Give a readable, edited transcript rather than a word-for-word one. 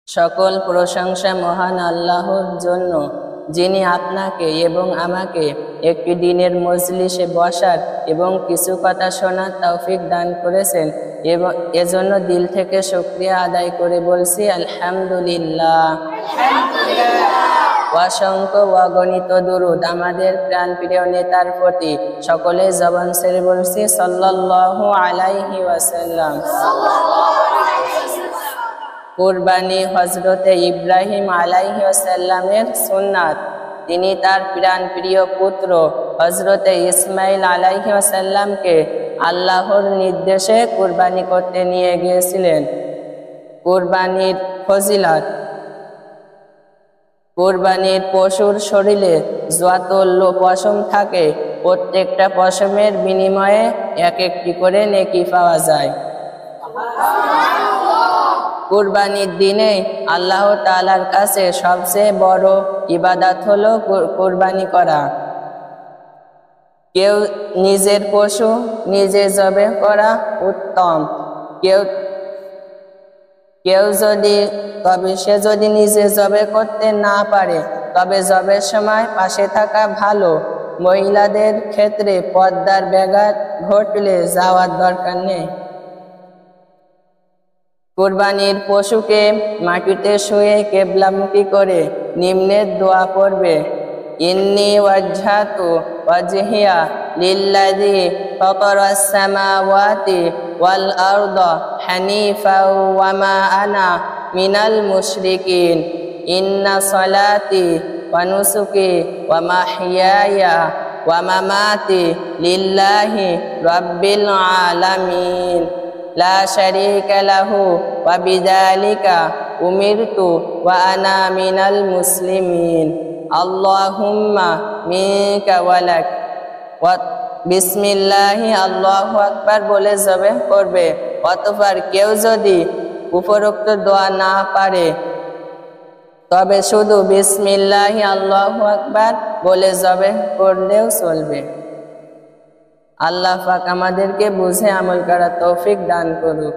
সকল প্রশংসা মহান আল্লাহর জন্য, যিনি আপনাকে এবং আমাকে একটি দিনের মজলিসে বসার এবং কিছু কথা শোনার তৌফিক দান করেছেন, এবং এজন্য দিল থেকে শুকরিয়া আদায় করে বলছি আলহামদুলিল্লাহ। অসংখ্য অগণিত দুরূদ আমাদের প্রাণপ্রিয় নেতার প্রতি। সকলে জবান ছেড়ে বলছি সাল্লাল্লাহু আলাইহি ওয়াসাল্লাম। কুরবানি হযরতে ইব্রাহিম আলাইহিস সালামের সুন্নাত। তিনি তার প্রাণপ্রিয় পুত্র হযরতে ইসমাইল আলাইহিস সালামকে আল্লাহর নির্দেশে কুরবানি করতে নিয়ে গিয়েছিলেন। কুরবানির ফজিলত। কুরবানির পশুর শরীরে যত পশম থাকে, প্রত্যেকটা পশমের বিনিময়ে এক একটি করে নেকি পাওয়া যায়। কুরবানির দিনে আল্লাহ তাআলার কাছে সবচেয়ে বড় ইবাদত হলো কুরবানি করা। কেউ নিজের পশু নিজে জবাই করা উত্তম। সে যদি নিজে জবাই করতে না পারে, তবে জবাইয়ের সময় পাশে থাকা ভালো। মহিলাদের ক্ষেত্রে পর্দার ব্যাঘাত ঘটলে যাওয়ার দরকার নেই। কুরবানির পশুকে মাটিতে শুয়ে কিবলামুখী করে নিম্নের দোয়া পড়বে, ইন্নী ওয়াজহাতু ওয়াজহিয়া লিল্লাযী ফাতারাস সামাওয়াতি ওয়াল আরদা হানিফাও ওয়া মা আনা মিনাল মুশরিকিন, ইন্না সালাতি ওয়া নুসুকি ওয়া মাহইয়ায়া ওয়া মামাতি লিল্লাহি রাব্বিল আলামিন লা শারীকা লাহু ওয়া বিযালিকা উমিরতু ওয়া আনা মিনাল মুসলিমিন। আল্লাহুম্মা মিনকা ওয়া লাক। বিসমিল্লাহি আল্লাহু আকবার বলে জবাই করবে। অতঃপর কেউ যদি উপরোক্ত দোয়া না পারে, তবে শুধু বিসমিল্লাহি আল্লাহু আকবার বলে জবাই করলেও চলবে। আল্লাহ পাক আমাদেরকে বুঝে আমল করার তৌফিক দান করুক।